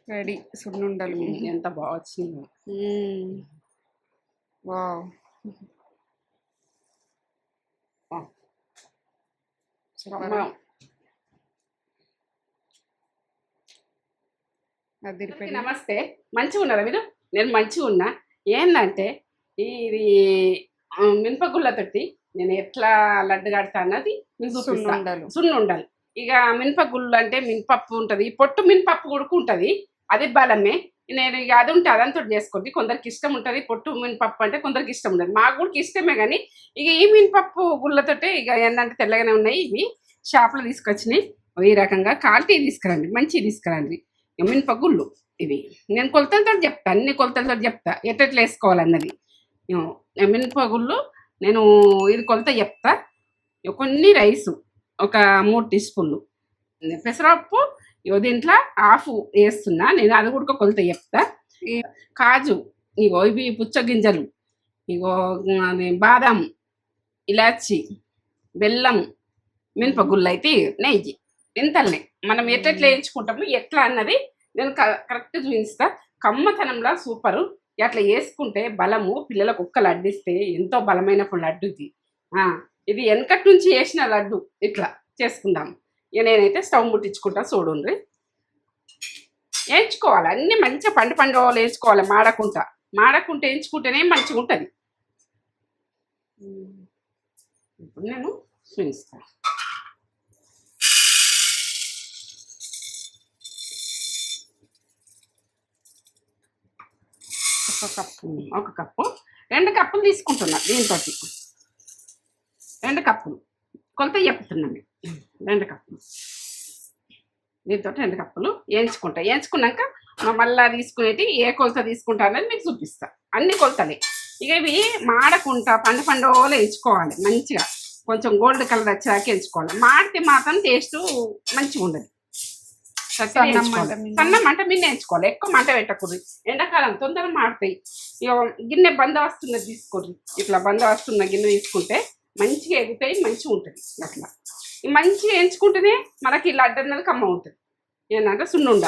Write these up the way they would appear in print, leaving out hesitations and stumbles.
Ready సున్నుండలు. ఎంత బాగా వచ్చిందో. వావ్! సూపర్. నమస్తే, మంచిగా ఉన్నారా మీరు? నేను మంచిగా ఉన్నా. ఏంటంటే ఇది మినపగుళ్ళతోటి నేను ఎట్లా లడ్డు కడతా అన్నది మీకు చూపిస్తాను. సున్నుండలు. ఇక మినపగుళ్ళు అంటే మినపప్పు ఉంటుంది, పొట్టు మినపప్పు కూడా ఉంటుంది, అది బలమే. నేను ఇక అది ఉంటే అదంతా చేసుకోండి. కొందరికి ఇష్టం ఉంటుంది పొట్టు మినపప్పు అంటే, కొందరికి ఇష్టం ఉండదు. మాకు కూడా ఇష్టమే, కానీ ఇక ఈ మినపప్పు గుళ్ళతోటే ఇక ఏంటంటే తెల్లగానే ఉన్నాయి. ఇవి షాప్లో తీసుకొచ్చినాయి. ఈ రకంగా క్వాలిటీ తీసుకురండి, మంచిగా తీసుకురండి. మినపగుళ్ళు ఇవి నేను కొలతలతో చెప్తా, అన్ని కొలతలతో చెప్తా ఎట్లా వేసుకోవాలన్నది. మినపగుళ్ళు నేను ఇది కొలత చెప్తా. కొన్ని రైసు ఒక 3 టీ స్పూన్లు, పెసరపప్పు దీంట్లో హాఫ్ వేస్తున్నా నేను, అది కూడా కొలత చెప్తా. కాజు ఇగో ఇవి పుచ్చగింజలు, ఇగో అది బాదం, ఇలాచి, బెల్లం, మినపగుళ్ళు అయితే నెయ్యి. ఇంతల్నే మనం ఎట్లా వేయించుకుంటాము ఎట్లా అన్నది నేను కరెక్ట్ చూపిస్తా. కమ్మతనంలా సూపరు. అట్లా వేసుకుంటే బలము, పిల్లలకు ఒక్క లడ్డు ఇస్తే ఎంతో బలమైన లడ్డు ఇది. ఇది వెనకటి నుంచి వేసిన లడ్డు. ఇట్లా చేసుకుందాం. ఇక నేనైతే స్టవ్ ముట్టించుకుంటా, చూడండి. వేయించుకోవాలి అన్నీ మంచిగా పండు వేయించుకోవాలి, మాడకుంటా వేయించుకుంటేనే మంచిగా ఉంటుంది. ఇప్పుడు నేను చూపిస్తాను. ఒక కప్పు 2 కప్పులు తీసుకుంటున్నా. దీంతో 2 కప్పులు కొలత చెప్తున్నాను. 2 కప్పులు దీంతో 2 కప్పులు వేయించుకున్నాక మళ్ళీ తీసుకునేటి ఏ కొలత తీసుకుంటా అనేది మీకు చూపిస్తా. అన్ని కొలతలే. ఇక ఇవి మాడకుంటా పండు వేయించుకోవాలి మంచిగా. కొంచెం గోల్డ్ కలర్ వచ్చాక వేయించుకోవాలి. మాడితే మాత్రం టేస్ట్ మంచిగా ఉండదు. సన్న మంట మీద వేయించుకోవాలి, ఎక్కువ మంట పెట్టకూడదు. ఎండాకాలం తొందరగా మాడతాయి. ఇక గిన్నె బంద వస్తున్నది తీసుకోండి. ఇట్లా బంద వస్తున్న గిన్నె తీసుకుంటే మంచిగా ఎగుతాయి, మంచిగా ఉంటుంది. అట్లా మంచిగా వేయించుకుంటేనే మనకి లడ్డు అన్నది కమ్మ ఉంటుంది. ఏంటంటే సున్నుండ,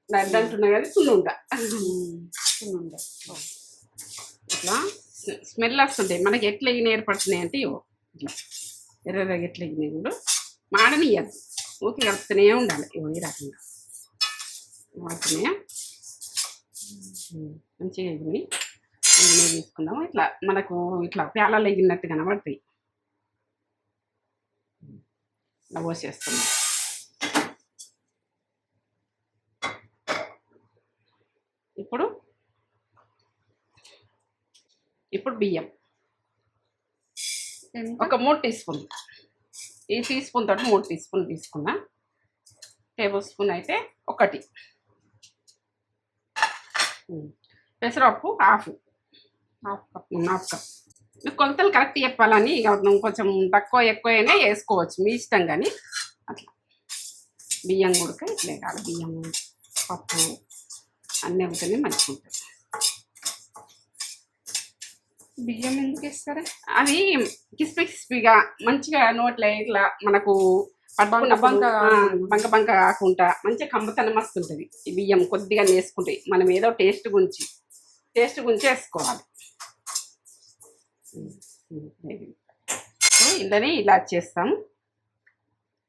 లడ్డు అంటున్నా కానీ సున్నుండ. ఇట్లా స్మెల్ వస్తుంటాయి మనకి. ఎట్లా ఎగిన ఏర్పడుతున్నాయి అంటే ఇట్లా ఎర్రగా ఎట్లా ఎగినాయి కూడా మాడనియ్యద్దు, ఊరికి కలుపుతూనే ఉండాలి. ఈ రకంగా వాడుతున్నాయా మంచిగా ఎగినాయి. తీసుకుందాము. ఇట్లా మనకు ఇట్లా ప్యాలలో ఎగినట్టు కనబడతాయి. ఇలా పోసేస్తున్నాం. ఇప్పుడు బియ్యం ఒక 3 టీ స్పూన్లు. ఈ టీ స్పూన్ తోటి 3 టీ స్పూన్లు తీసుకున్నా. టేబుల్ స్పూన్ అయితే 1. పెసరపప్పు హాఫ్ కప్. మీకు కొలతలు కరెక్ట్ చెప్పాలని ఇక కొంచెం తక్కువ ఎక్కువ అయినా వేసుకోవచ్చు, మీ ఇష్టం. కానీ అట్లా బియ్యం కూడా ఇట్లా కాదు. బియ్యం పప్పు అన్నీ అవుతానే మంచిగా ఉంటుంది. బియ్యం ఎందుకు వేస్తారా? అది క్రిస్పీగా మంచిగా నోట్లో ఇట్లా మనకు బంక కాకుండా మంచిగా కమ్మతనం వస్తుంటుంది. ఈ బియ్యం కొద్దిగా వేసుకుంటే మనం ఏదో టేస్ట్ గురించి వేసుకోవాలి. ఇలానే ఇలా చేస్తాము.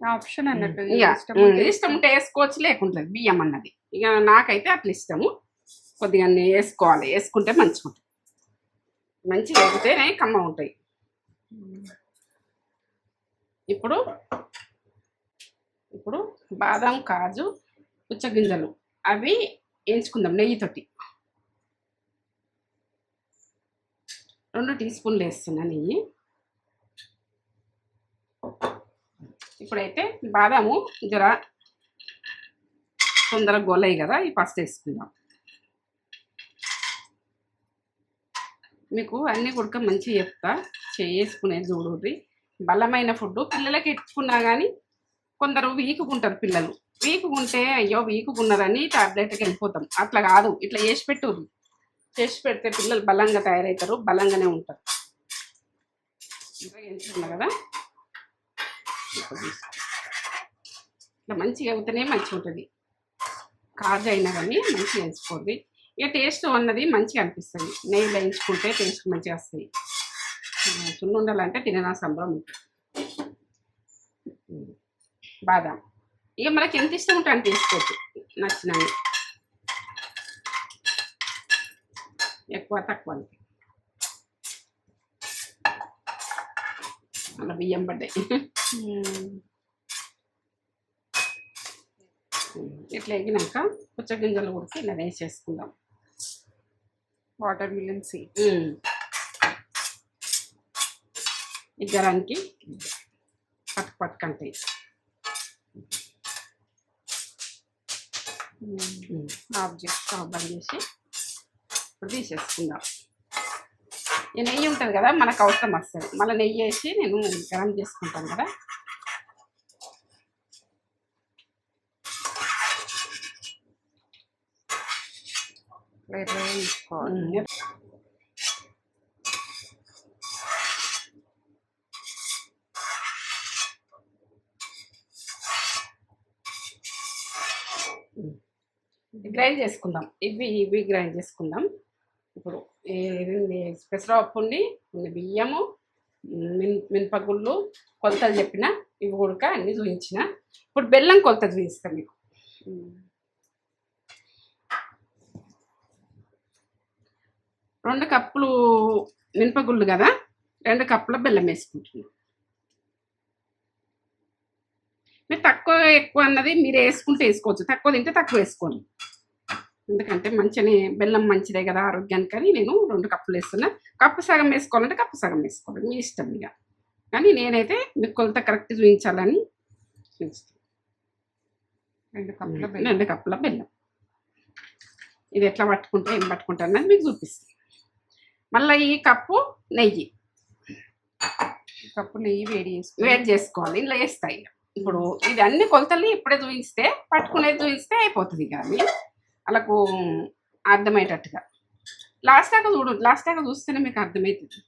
ఆప్షన్ అన్నట్టు ఇష్టం ఉంటే వేసుకోవచ్చు, లేకుంటుంది బియ్యం అన్నది. ఇక నాకైతే అట్లా ఇష్టము. కొద్దిగా వేసుకోవాలి, వేసుకుంటే మంచిగా ఉంటుంది. మంచిగా ఎగితేనే కమ్మ ఉంటాయి. ఇప్పుడు బాదం, కాజు, పుచ్చగింజలు అవి వేయించుకుందాం నెయ్యితోటి. 2 టీ స్పూన్లు వేస్తున్నా నెయ్యి. ఇప్పుడైతే బాదాము జర తొందరగా గోలయ్యి కదా, ఈ ఫస్ట్ వేసుకుందాం. మీకు అన్నీ కూడా మంచిగా చెప్తా, చేసుకునేది చూడండి. బలమైన ఫుడ్ పిల్లలకి ఎట్టుకున్నా కానీ కొందరు వీకుకుంటారు. పిల్లలు వీకుకుంటే అయ్యో వీకుకున్నారని టాబ్లెట్కి వెళ్ళిపోతాం. అట్లా కాదు, ఇట్లా చేసి పెడితే పిల్లలు బలంగా తయారవుతారు, బలంగానే ఉంటారు. ఇంకా ఎంచుకున్నా కదా, ఇట్లా మంచిగా అవుతూనే మంచిగా ఉంటుంది. కాజు అయినా కానీ మంచిగా వేయించుకోండి. ఇక టేస్ట్ అన్నది మంచిగా అనిపిస్తుంది. నెయ్యి వేయించుకుంటే టేస్ట్ మంచిగా వస్తాయి. సున్నుండాలంటే తిననా సంబరం ఉంటుంది. బాదాం ఇక మనకి ఎంత ఇష్టం ఉంటే అంత వేసుకోవచ్చు, నచ్చినవి, ఎక్కువ తక్కువ అంతే. అలా బియ్యం పడ్డాయి. ఇట్లా ఎగినాక పుచ్చగింజలు ఉడికి ఇలా వేసేసుకుందాం. వాటర్ మిలన్ సీడ్ ఈ గరానికి పట్టుకంటాయి. స్టవ్ బంద్ చేసి ఇప్పుడు తీసేసుకుందాం. ఈ నెయ్యి ఉంటుంది కదా మనకు అవసరం వస్తుంది. మళ్ళీ నెయ్యి వేసి నేను గరం చేసుకుంటాను కదా. గ్రైండ్ చేసుకుందాం. ఇవి గ్రైండ్ చేసుకుందాం. ఇప్పుడు పెసరపప్పుని, కొన్ని బియ్యము, మినపగుళ్ళు కొలతలు చెప్పిన, ఇవి కూడా అన్ని చూపించిన. ఇప్పుడు బెల్లం కొలత చూపిస్తాం మీకు. 2 కప్పులు మినపగుళ్ళు కదా, 2 కప్పుల బెల్లం వేసుకుంటున్నాం. మీరు తక్కువ ఎక్కువ అన్నది మీరు వేసుకుంటే వేసుకోవచ్చు, తక్కువ తింటే తక్కువ వేసుకోండి. ఎందుకంటే మంచిగా బెల్లం మంచిదే కదా ఆరోగ్యానికి అని నేను 2 కప్పులు వేస్తున్నా. కప్పు సగం వేసుకోవాలంటే కప్పు సగం వేసుకోవాలి, మీ ఇష్టం ఇక. కానీ నేనైతే మీకు కొలత కరెక్ట్ చూపించాలని చూపిస్తాను. 2 కప్పుల బెల్లం. ఇది ఎట్లా పట్టుకుంటే ఏం పట్టుకుంటారు అన్నది మీకు చూపిస్తాను. మళ్ళీ ఈ కప్పు నెయ్యి వేడి చేసుకోవాలి. ఇలా వేస్తాయి. ఇప్పుడు ఇది అన్ని కొలతలు ఇప్పుడే చూపిస్తే, పట్టుకునేది చూపిస్తే అయిపోతుంది. కానీ అలాకు అర్థమయ్యేటట్టుగా లాస్ట్ దాకా చూస్తేనే మీకు అర్థమవుతుంది.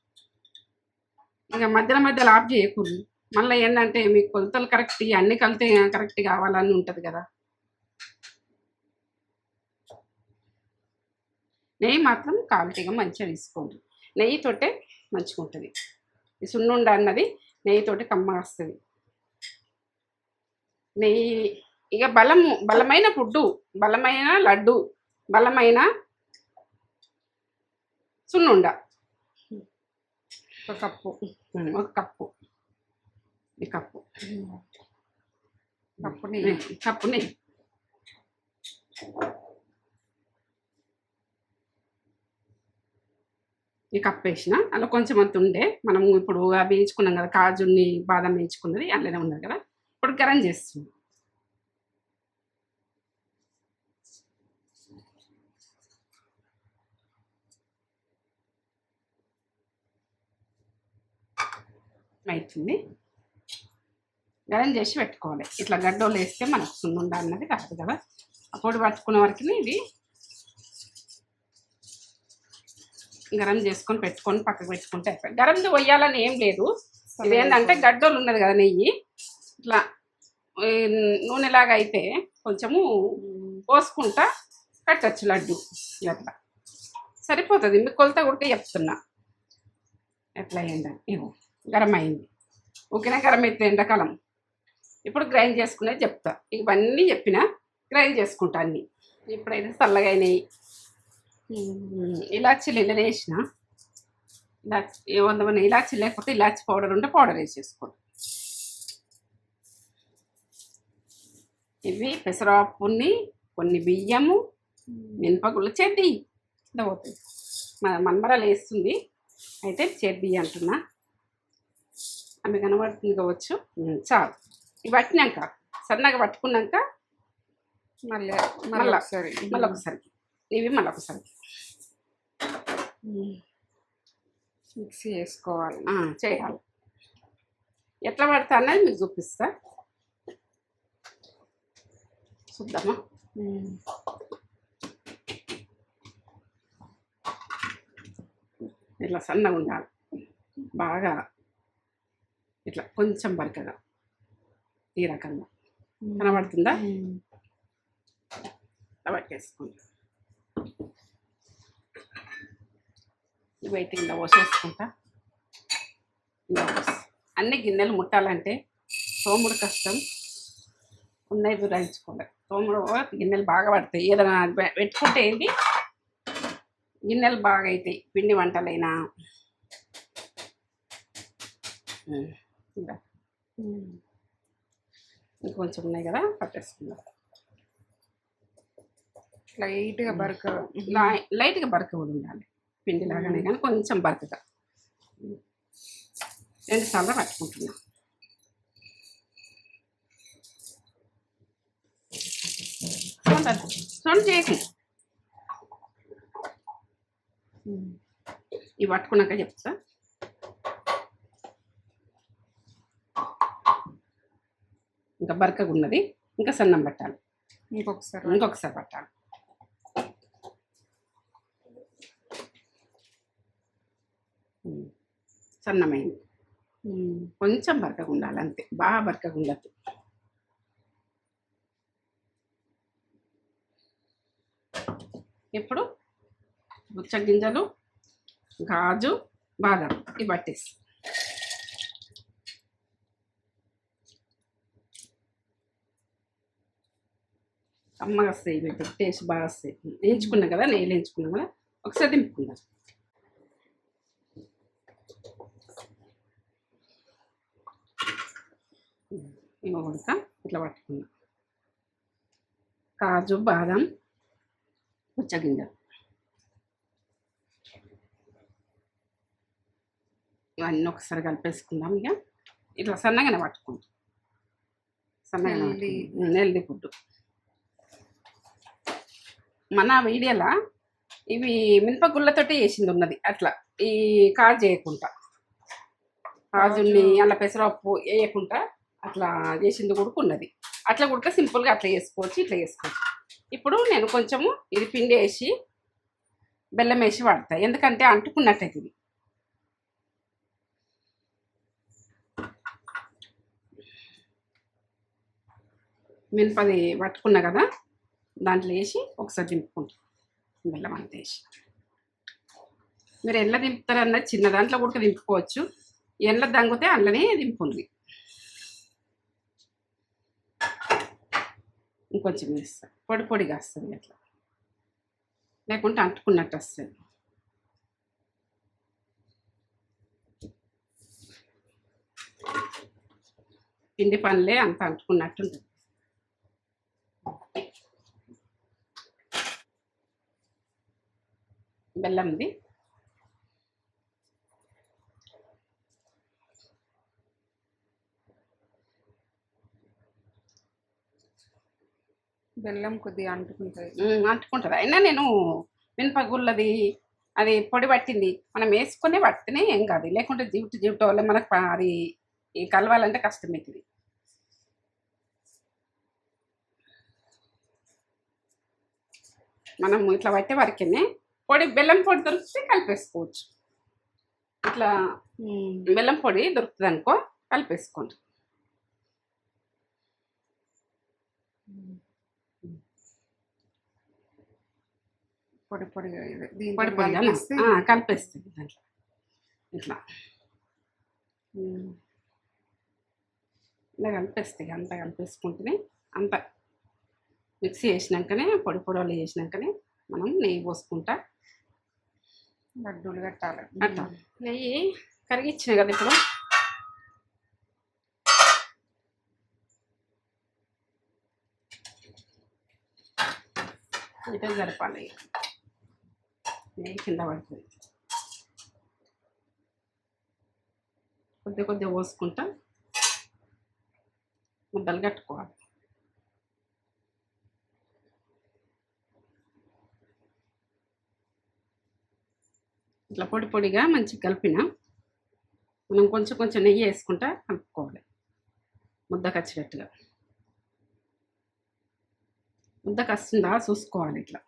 ఇక మధ్యలో ఆఫ్ చేయకూడదు. మళ్ళీ ఏంటంటే మీకు కొలతలు కరెక్ట్, అన్ని కలితే కరెక్ట్ కావాలని ఉంటుంది కదా. నెయ్యి మాత్రం క్వాలిటీగా మంచిగా తీసుకోండి. నెయ్యితోటే మంచిగా ఉంటుంది. ఈ సున్నుండ అన్నది నెయ్యితోటి కమ్మగా వస్తుంది. నెయ్యి ఇక బలమైన ఫుడ్డు, బలమైన లడ్డు, బలమైన సున్నుండ. 1 కప్పు, ఈ కప్పు నెయ్యి. ఈ కప్పు వేసిన అలా కొంచెం అంత ఉండే, మనం ఇప్పుడు అవి వేయించుకున్నాం కదా, కాజుని బాదం వేయించుకున్నది అందులోనే ఉన్నది కదా. ఇప్పుడు గరం చేస్తుంది. అవుతుంది. గరం చేసి పెట్టుకోవాలి. ఇట్లా గడ్డోలు వేస్తే మనకు సున్నుండ అన్నది కాదు కదా. అప్పుడు పట్టుకునే వరకు ఇది గరం చేసుకొని పెట్టుకొని పక్కకు పెట్టుకుంటే అయిపోయి. గరంది పోయాలని ఏం లేదు. ఇదేంటంటే గడ్డోలు ఉన్నది కదా నెయ్యి, ఇట్లా నూనెలాగా అయితే కొంచెము పోసుకుంటా కట్టచ్చు లడ్డు. అట్లా సరిపోతుంది. మీకు కొలత కూడా చెప్తున్నా ఎట్లా అయ్యిందని. ఏమో గరం అయింది. ఓకేనా? గరం అయితే ఎండాకాలం. ఇప్పుడు గ్రైండ్ చేసుకునేది చెప్తా. ఇవన్నీ చెప్పిన గ్రైండ్ చేసుకుంటా అన్నీ. ఇప్పుడైతే చల్లగా అయినాయి. ఇలాచీలు ఇలా వేసిన, ఇలాచీ లేకపోతే ఇలాచీ పౌడర్ ఉంటే పౌడర్ వేసేసుకోండి. ఇవి పెసరపప్పుని, కొన్ని బియ్యము, మినపగుళ్ళు, చెద్ది ఇలా పోతుంది. మనమరాలు వేస్తుంది అయితే చెద్ది అంటున్నా. ఆమె కనబడుతుంది కావచ్చు. చాలు. ఇవి పట్టినాక సన్నగా పట్టుకున్నాక మళ్ళీ ఒకసారి ఇవి మళ్ళీ ఒకసారి మిక్సీ చేసుకోవాలి. చేయాలి. ఎట్లా పడతా అన్నది మీకు చూపిస్తా, చూద్దామా. ఇట్లా సన్నగా ఉండాలి, బాగా ఇట్లా కొంచెం బరకగా. ఈ రకంగా కనబడుతుందా? ఇట్లా పట్టేసుకుంటా. ఇవైతే ఇలా పోసేసుకుంటా. ఇలా అన్ని గిన్నెలు ముట్టాలంటే తోముడు కష్టం, ఉన్నాయి దురాయించుకోవాలి. తోముడు గిన్నెలు బాగా పడతాయి. ఏదైనా పెట్టుకుంటే ఏంటి గిన్నెలు బాగా అవుతాయి, పిండి వంటలైనా. ఇంకొంచెం ఉన్నాయి కదా, పట్టేసుకుందాం. లైట్గా బరక లైట్గా బరక కూడా ఉండాలి, పిండి లాగానే కానీ కొంచెం బరకగా. 2 సార్లు పట్టుకుంటున్నా. చూడండి చేసి ఇవి పట్టుకున్నాక చెప్తా. ఇంకా బరకగా ఉన్నది, ఇంకా సన్నం పట్టాలి. ఇంకొకసారి పట్టాలి. సన్నమైంది, కొంచెం బరకగా ఉండాలి అంతే, బాగా బరకగా ఉండద్దు. ఇప్పుడు బుచ్చ గింజలు, గాజు, బాదం ఇవి పట్టేసి అమ్మగా వస్తాయి. ఇవి టేస్ట్ బాగా వస్తాయి. వేయించుకున్నాం కదా, నెయ్యిలు వేయించుకున్నాం కదా, ఒకసారి దింపుకుందాం. ఇవి ఉడక ఇట్లా పట్టుకుందాం. కాజు, బాదం, పుచ్చగింజలు ఇవన్నీ ఒకసారి కలిపేసుకుందాం. ఇక ఇట్లా సన్నగానే పట్టుకుంటాం. సన్నగానే నెల్లి గుడ్డు. మన వీడియోలో ఇవి మినపగుళ్ళతోటి వేసింది ఉన్నది. అట్లా ఈ కాజు చేయకుండా, కాజుని అలా పెసరపప్పు వేయకుండా అట్లా చేసింది కూడా ఉన్నది. అట్లా కూడా సింపుల్గా అట్లా వేసుకోవచ్చు, ఇట్లా వేసుకోవచ్చు. ఇప్పుడు నేను కొంచెము ఇది పిండి వేసి బెల్లం వేసి వాడతా, ఎందుకంటే అంటుకున్నట్టయితే ఇది. మినపది పట్టుకున్నా కదా, దాంట్లో వేసి ఒకసారి దింపుకుంటాం. బెల్లం అంతా వేసి మీరు ఎలా దింపుతారు అన్నది చిన్న దాంట్లో కూడా దింపుకోవచ్చు. ఎండ్ల దంగితే అందులోనే దింపుంది. ఇంకొంచెం వేస్తా, పొడి పొడిగా వస్తుంది అట్లా, లేకుంటే అంటుకున్నట్టు వస్తుంది. పిండి పనులే అంత అంటుకున్నట్టు ఉంటుంది. బెల్లంది బెల్లం కొద్దిగా అంటుకుంటుంది. అయినా నేను మినపగుళ్ళది అది పొడి పట్టింది, మనం వేసుకునే పట్టినే ఏం కాదు. లేకుంటే జిగుటు వల్ల మనకు అది కలవాలంటే కష్టమవుతుంది. మనం ఇట్లా పట్టే వరకే పొడి, బెల్లం పొడి దొరికితే కలిపేసుకోవచ్చు. ఇట్లా బెల్లం పొడి దొరుకుతుంది అనుకో, కలిపేసుకోండి. పొడి పొడిగా పొడి పొడిగా కలిపేస్తుంది దాంట్లో. ఇట్లా ఇలా కలిపేస్తాయి. అంతా కలిపేసుకుంటేనే, అంత మిక్సీ వేసినాకనే, పొడి పొడవలు వేసినాకనే మనం నెయ్యి పోసుకుంటా లడ్డూలు కట్టాలి. అట్లా నెయ్యి కరిగిచ్చిన కదా ఇప్పుడు, ఇటే జరపాలి. నెయ్యి కింద పడుతుంది. కొద్దిగా పోసుకుంటా ముద్దలు కట్టుకోవాలి. ఇట్లా పొడి పొడిగా మంచిగా కలిపిన మనం కొంచెం కొంచెం నెయ్యి వేసుకుంటా కలుపుకోవాలి. ముద్దకు వచ్చేటట్టుగా, ముద్దకు వస్తుందా చూసుకోవాలి. ఇట్లా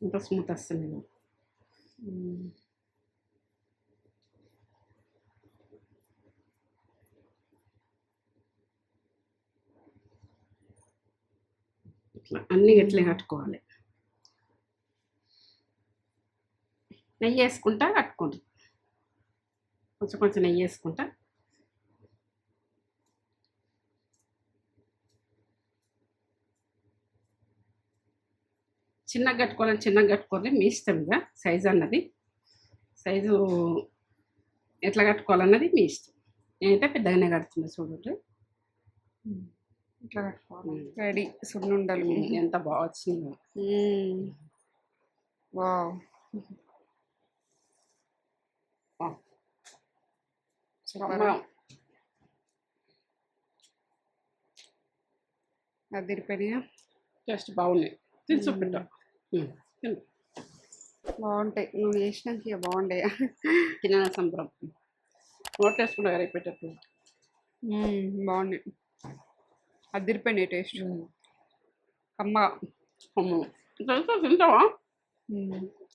ఇంత స్మూత్ వస్తుంది. ఇట్లా అన్ని గట్లే కట్టుకోవాలి. నెయ్యి వేసుకుంటా కట్టుకోండి. కొంచెం కొంచెం నెయ్యి వేసుకుంటా. చిన్నగా కట్టుకోవాలని చిన్నగా కట్టుకోవాలి, మీ ఇష్టం. ఇక సైజు అన్నది సైజు ఎట్లా కట్టుకోవాలన్నది మీ ఇష్టం. నేనైతే పెద్దగానే కడుతున్నా చూడండి. ఇట్లా కట్టుకోవాలి. రెడీ సున్నుండలు. ఎంత బాగా వచ్చిందో. వావ్, అదిరిపోయినాయా? టేస్ట్ బాగున్నాయి. తిని చూపెట్టా. బాగుంటాయి. నువ్వు చేసినాక ఇక బాగుంటాయి. తిన సంబరం. నోట్ వేసుకుంటా రేపెట్టప్పుడు. బాగున్నాయి. అదిరిపోయినాయి టేస్ట్. కమ్మ. తింటావా?